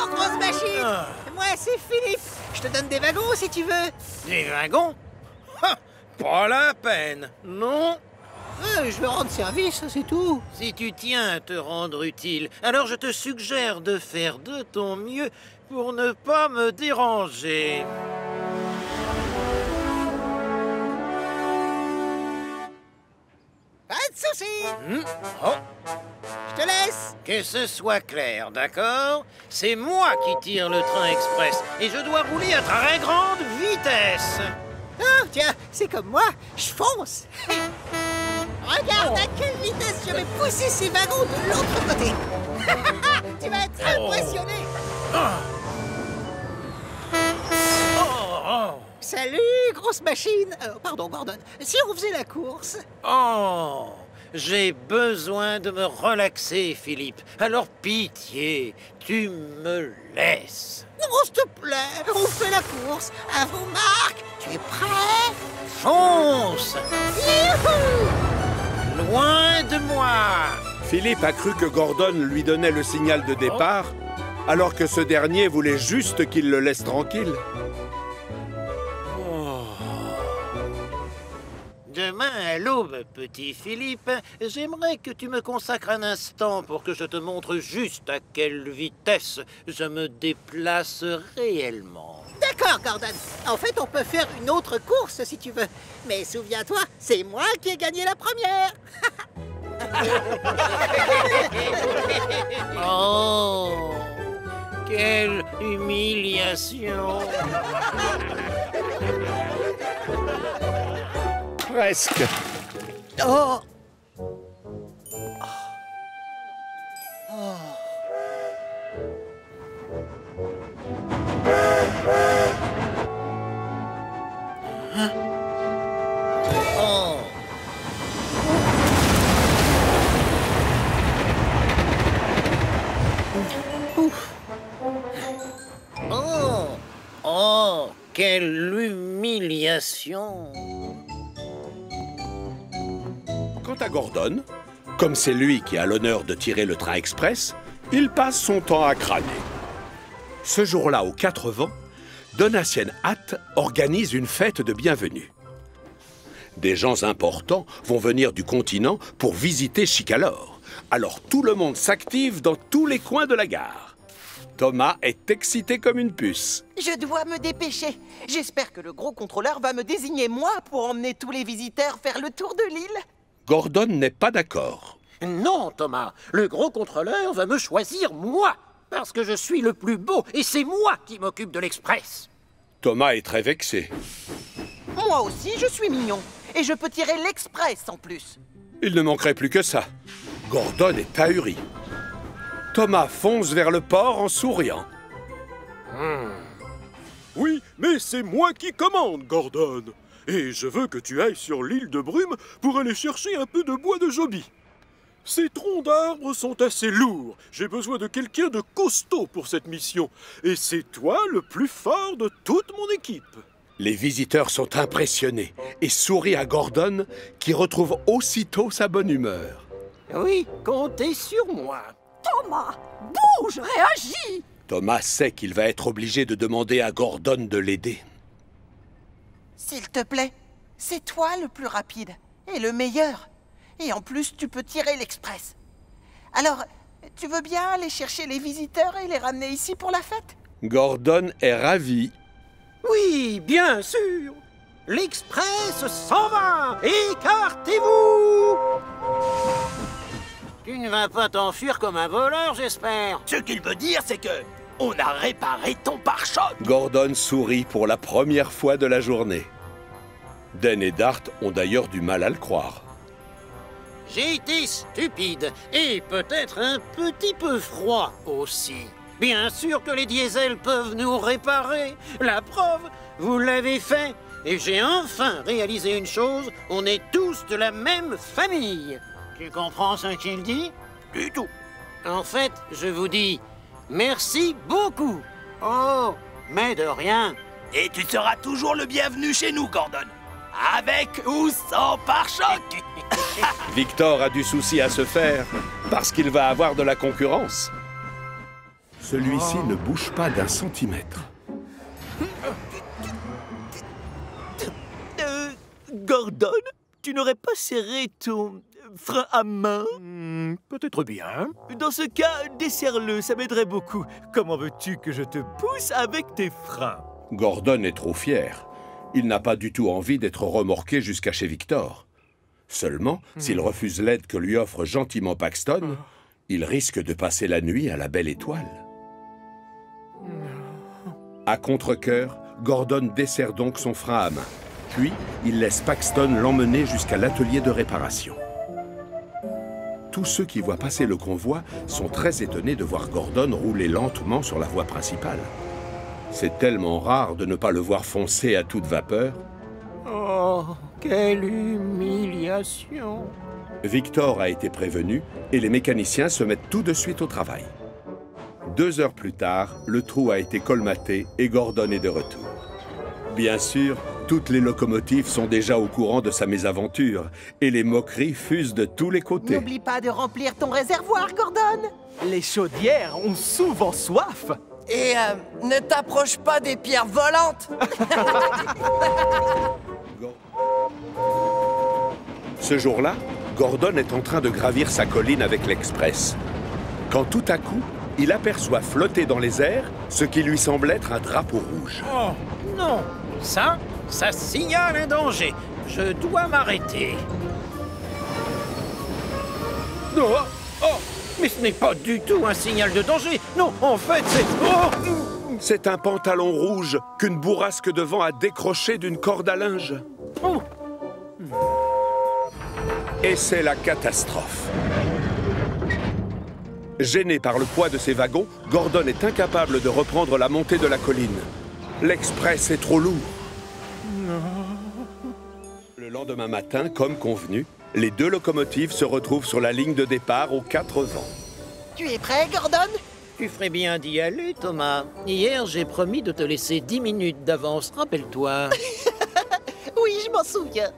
Bonjour, grosse machine. Moi, c'est Philippe. Je te donne des wagons si tu veux. Des wagons? Ha! Pas la peine, non? Je veux rendre service, c'est tout. Si tu tiens à te rendre utile, alors je te suggère de faire de ton mieux pour ne pas me déranger. Pas de soucis. Oh, Je te laisse. que ce soit clair, d'accord? C'est moi qui tire le train express et je dois rouler à très grande vitesse. Ah, tiens, c'est comme moi. Je fonce. Regarde à quelle vitesse je vais pousser ces wagons de l'autre côté. Tu vas être impressionné. Salut, grosse machine. Pardon, Gordon. Si on faisait la course. Oh, j'ai besoin de me relaxer, Philippe. Alors pitié, tu me laisses. Non, s'il te plaît, on fait la course. À vos marques. Tu es prêt? Fonce! Youhou! Loin de moi! Philippe a cru que Gordon lui donnait le signal de départ, alors que ce dernier voulait juste qu'il le laisse tranquille. Demain à l'aube, petit Philippe, j'aimerais que tu me consacres un instant pour que je te montre juste à quelle vitesse je me déplace réellement. D'accord, Gordon. En fait, on peut faire une autre course si tu veux. Mais souviens-toi, c'est moi qui ai gagné la première. Oh! Quelle humiliation! Presque. Oh! Oh! Oh! Oh! Quelle humiliation! Quant à Gordon, comme c'est lui qui a l'honneur de tirer le train express, il passe son temps à crâner. Ce jour-là, aux 4 vents, Donatien Hat organise une fête de bienvenue. Des gens importants vont venir du continent pour visiter Chicalor. Alors tout le monde s'active dans tous les coins de la gare. Thomas est excité comme une puce. Je dois me dépêcher. J'espère que le gros contrôleur va me désigner moi pour emmener tous les visiteurs faire le tour de l'île. Gordon n'est pas d'accord. Non, Thomas, le gros contrôleur va me choisir moi, parce que je suis le plus beau et c'est moi qui m'occupe de l'express. Thomas est très vexé. Moi aussi, je suis mignon. Et je peux tirer l'express en plus. Il ne manquerait plus que ça. Gordon est ahuri. Thomas fonce vers le port en souriant. Oui, mais c'est moi qui commande, Gordon. Et je veux que tu ailles sur l'île de Brume pour aller chercher un peu de bois de Joby. Ces troncs d'arbres sont assez lourds. J'ai besoin de quelqu'un de costaud pour cette mission. Et c'est toi le plus fort de toute mon équipe. Les visiteurs sont impressionnés et sourient à Gordon, qui retrouve aussitôt sa bonne humeur. Oui, comptez sur moi. Thomas, bouge, réagis! Thomas sait qu'il va être obligé de demander à Gordon de l'aider. S'il te plaît, c'est toi le plus rapide et le meilleur. Et en plus, tu peux tirer l'express. Alors, tu veux bien aller chercher les visiteurs et les ramener ici pour la fête? Gordon est ravi. Oui, bien sûr. L'express s'en va. Écartez-vous. Tu ne vas pas t'enfuir comme un voleur, j'espère. Ce qu'il veut dire, c'est que on a réparé ton pare-choc. Gordon sourit pour la première fois de la journée. Den et Dart ont d'ailleurs du mal à le croire. J'ai été stupide et peut-être un petit peu froid aussi. Bien sûr que les diesels peuvent nous réparer. La preuve, vous l'avez fait. Et j'ai enfin réalisé une chose, on est tous de la même famille. Tu comprends ce qu'il dit? Du tout. En fait, je vous dis merci beaucoup. Oh, mais de rien. Et tu seras toujours le bienvenu chez nous, Gordon. Avec ou sans pare-choc. Victor a du souci à se faire parce qu'il va avoir de la concurrence. Celui-ci ne bouge pas d'un centimètre. Gordon, tu n'aurais pas serré ton frein à main? Peut-être bien. Dans ce cas, desserre-le, ça m'aiderait beaucoup. Comment veux-tu que je te pousse avec tes freins? Gordon est trop fier. Il n'a pas du tout envie d'être remorqué jusqu'à chez Victor. Seulement, s'il refuse l'aide que lui offre gentiment Paxton, il risque de passer la nuit à la Belle Étoile. À contre-cœur, Gordon desserre donc son frein à main. Puis, il laisse Paxton l'emmener jusqu'à l'atelier de réparation. Tous ceux qui voient passer le convoi sont très étonnés de voir Gordon rouler lentement sur la voie principale. C'est tellement rare de ne pas le voir foncer à toute vapeur. Oh, quelle humiliation! Victor a été prévenu et les mécaniciens se mettent tout de suite au travail. 2 heures plus tard, le trou a été colmaté et Gordon est de retour. Bien sûr, toutes les locomotives sont déjà au courant de sa mésaventure et les moqueries fusent de tous les côtés. N'oublie pas de remplir ton réservoir, Gordon. Les chaudières ont souvent soif. Et ne t'approche pas des pierres volantes. Ce jour-là, Gordon est en train de gravir sa colline avec l'Express. Quand tout à coup, il aperçoit flotter dans les airs ce qui lui semble être un drapeau rouge. Oh, non! Ça signale un danger. Je dois m'arrêter. Oh, oh, mais ce n'est pas du tout un signal de danger. Non, en fait, c'est... Oh! C'est un pantalon rouge qu'une bourrasque de vent a décroché d'une corde à linge. Oh! Et c'est la catastrophe. Gêné par le poids de ses wagons, Gordon est incapable de reprendre la montée de la colline. L'Express est trop lourd. Le lendemain matin, comme convenu, les 2 locomotives se retrouvent sur la ligne de départ aux 4 vents. Tu es prêt, Gordon? Tu ferais bien d'y aller, Thomas. Hier, j'ai promis de te laisser 10 minutes d'avance, rappelle-toi. Oui, je m'en souviens.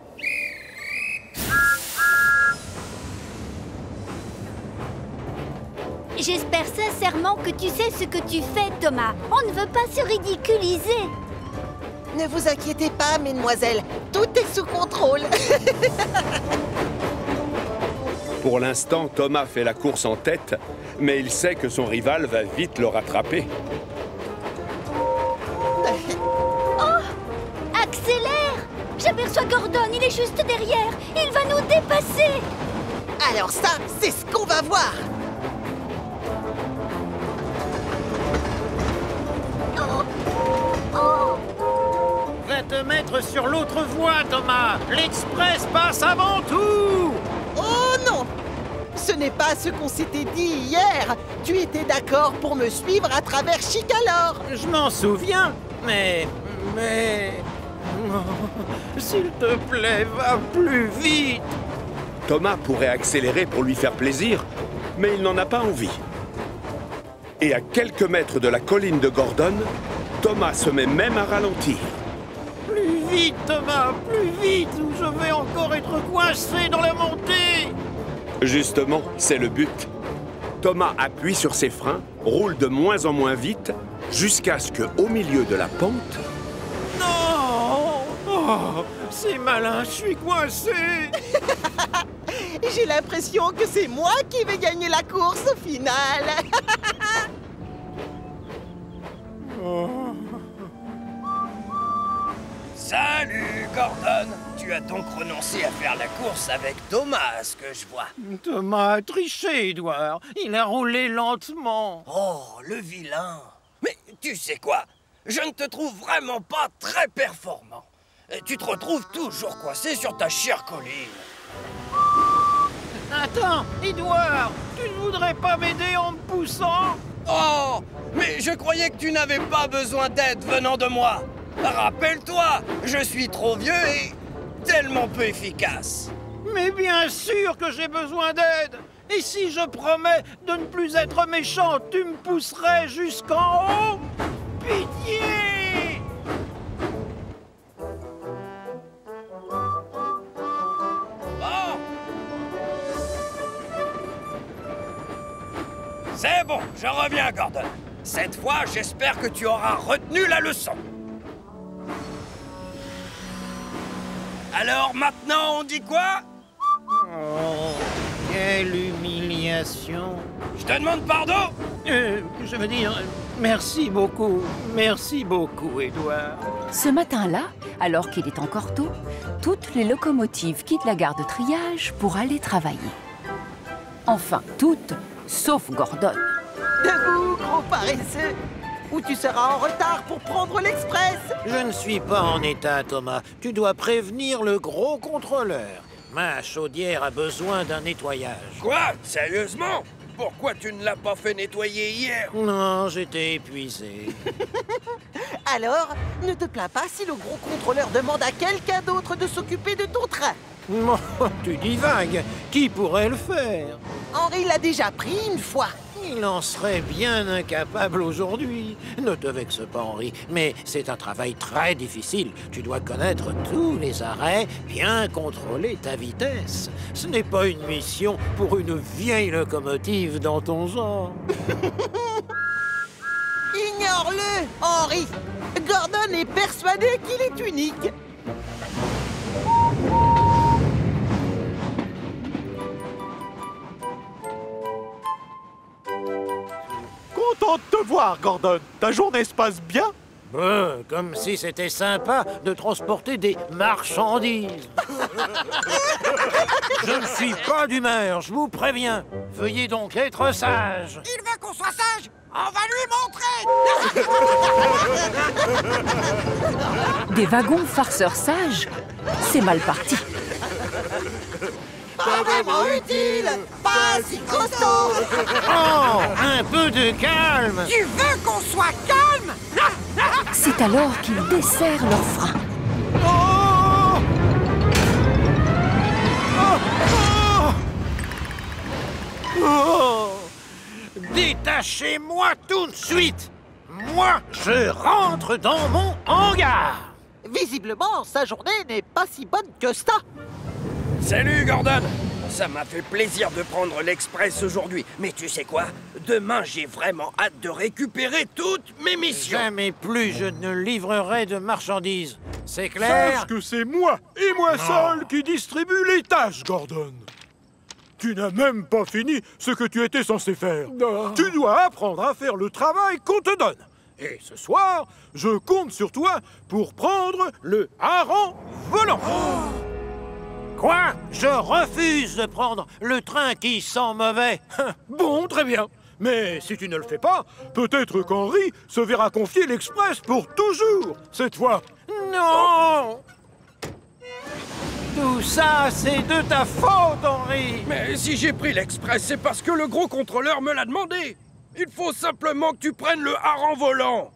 J'espère sincèrement que tu sais ce que tu fais, Thomas. On ne veut pas se ridiculiser. Ne vous inquiétez pas, mesdemoiselles. Tout est sous contrôle. Pour l'instant, Thomas fait la course en tête, mais il sait que son rival va vite le rattraper. Oh! Accélère! J'aperçois Gordon, il est juste derrière. Il va nous dépasser. Alors ça, c'est ce qu'on va voir. Va te mettre sur l'autre voie, Thomas. L'Express passe avant tout. Oh non! Ce n'est pas ce qu'on s'était dit hier. Tu étais d'accord pour me suivre à travers Chicalor. Je m'en souviens, mais... Oh, s'il te plaît, va plus vite. Thomas pourrait accélérer pour lui faire plaisir, mais il n'en a pas envie. Et à quelques mètres de la colline de Gordon, Thomas se met même à ralentir. Plus vite, Thomas, plus vite, ou je vais encore être coincé dans la montée. Justement, c'est le but. Thomas appuie sur ses freins, roule de moins en moins vite, jusqu'à ce qu'au milieu de la pente... Non! Oh, c'est malin, je suis coincé. J'ai l'impression que c'est moi qui vais gagner la course au final. Salut, Gordon. Tu as donc renoncé à faire la course avec Thomas, ce que je vois. Thomas a triché, Edouard. Il a roulé lentement. Oh, le vilain. Mais tu sais quoi? Je ne te trouve vraiment pas très performant. Tu te retrouves toujours coincé sur ta chère colline. Attends, Edouard, tu ne voudrais pas m'aider en me poussant? Oh, mais je croyais que tu n'avais pas besoin d'aide venant de moi. Rappelle-toi, je suis trop vieux et tellement peu efficace. Mais bien sûr que j'ai besoin d'aide. Et si je promets de ne plus être méchant, tu me pousserais jusqu'en haut? Pitié! Oh! C'est bon, je reviens, Gordon. Cette fois, j'espère que tu auras retenu la leçon. Alors maintenant, on dit quoi? Oh, quelle humiliation. Je te demande pardon? Je veux dire, merci beaucoup, Édouard. Ce matin-là, alors qu'il est encore tôt, toutes les locomotives quittent la gare de triage pour aller travailler. Enfin, toutes, sauf Gordon. Debout, gros paresseux! Ou tu seras en retard pour prendre l'express! Je ne suis pas en état, Thomas. Tu dois prévenir le gros contrôleur. Ma chaudière a besoin d'un nettoyage. Quoi? Sérieusement? Pourquoi tu ne l'as pas fait nettoyer hier? Non, j'étais épuisé. Alors, ne te plains pas si le gros contrôleur demande à quelqu'un d'autre de s'occuper de ton train. Oh, tu divagues. Qui pourrait le faire? Henri l'a déjà pris une fois. Il en serait bien incapable aujourd'hui. Ne te vexe pas, Henri, mais c'est un travail très difficile. Tu dois connaître tous les arrêts, bien contrôler ta vitesse. Ce n'est pas une mission pour une vieille locomotive dans ton genre. Ignore-le, Henri. Gordon est persuadé qu'il est unique. Content de te voir, Gordon. Ta journée se passe bien? Comme si c'était sympa de transporter des marchandises. Je ne suis pas d'humeur, je vous préviens. Veuillez donc être sage. Il veut qu'on soit sage. On va lui montrer. Des wagons farceurs sages, c'est mal parti. Pas vraiment utile, pas si costaud. Oh, un peu de calme. Tu veux qu'on soit calme? C'est alors qu'ils desserrent leurs freins. Oh! Oh! Oh! Oh! Détachez-moi tout de suite. Moi, je rentre dans mon hangar. Visiblement, sa journée n'est pas si bonne que ça. Salut, Gordon! Ça m'a fait plaisir de prendre l'express aujourd'hui. Mais tu sais quoi? Demain, j'ai vraiment hâte de récupérer toutes mes missions. Jamais plus je ne livrerai de marchandises. C'est clair? Sache que c'est moi, et moi seul, qui distribue les tâches, Gordon. Tu n'as même pas fini ce que tu étais censé faire. Tu dois apprendre à faire le travail qu'on te donne. Et ce soir, je compte sur toi pour prendre le hareng volant. Quoi? Je refuse de prendre le train qui sent mauvais. Bon, très bien. Mais si tu ne le fais pas, peut-être qu'Henri se verra confier l'express pour toujours, cette fois. Non! Tout ça, c'est de ta faute, Henri! Mais si j'ai pris l'express, c'est parce que le gros contrôleur me l'a demandé. Il faut simplement que tu prennes le hareng volant.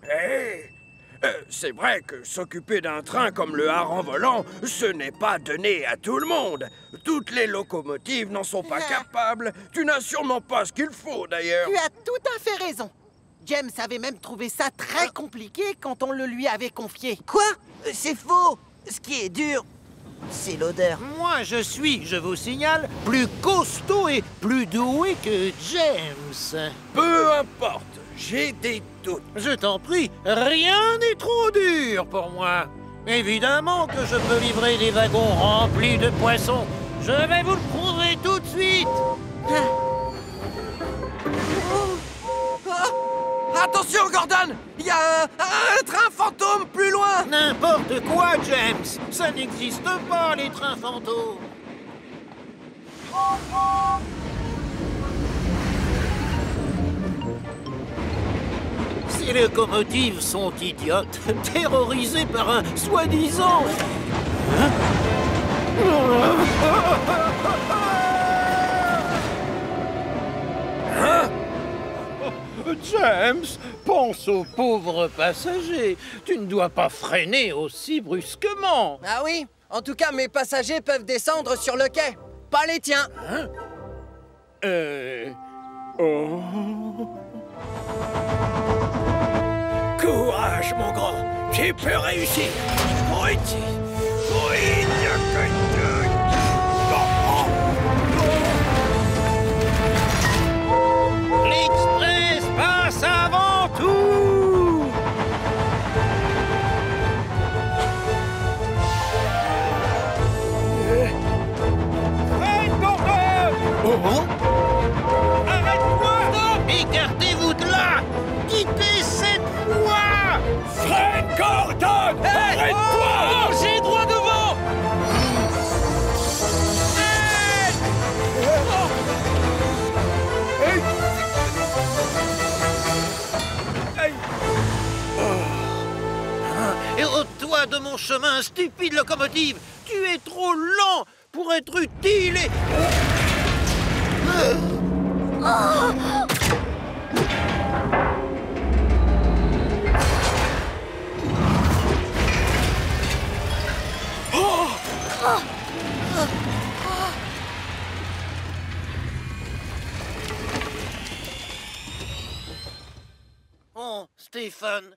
Hey, c'est vrai que s'occuper d'un train comme le hareng volant, ce n'est pas donné à tout le monde. Toutes les locomotives n'en sont pas capables. Tu n'as sûrement pas ce qu'il faut, d'ailleurs. Tu as tout à fait raison. James avait même trouvé ça très compliqué quand on le lui avait confié. Quoi? C'est faux! Ce qui est dur, c'est l'odeur. Moi, je suis, je vous signale, plus costaud et plus doué que James. Peu importe, j'ai des doutes. Je t'en prie, rien n'est trop dur pour moi. Évidemment que je peux livrer des wagons remplis de poissons. Je vais vous le prouver tout de suite. Attention, Gordon! Il y a un train fantôme plus loin! N'importe quoi, James. Ça n'existe pas, les trains fantômes. Ces locomotives sont idiotes, terrorisées par un soi-disant... James, pense aux pauvres passagers. Tu ne dois pas freiner aussi brusquement. Ah oui? En tout cas, mes passagers peuvent descendre sur le quai. Pas les tiens. Hein? Courage, mon grand. Tu peux réussir. Oui. chemin, stupide locomotive! Tu es trop lent pour être utile et... Oh, Stéphane,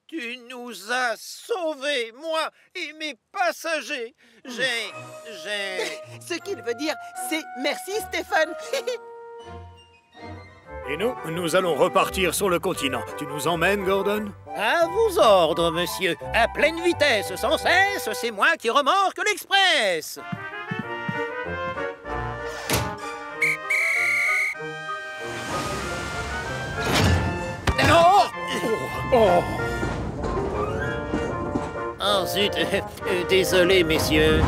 tu nous as sauvés, moi et mes passagers. Ce qu'il veut dire, c'est merci, Stéphane. Et nous allons repartir sur le continent. Tu nous emmènes, Gordon? À vos ordres, monsieur. À pleine vitesse, sans cesse, c'est moi qui remorque l'express. Oh zut, désolé, messieurs.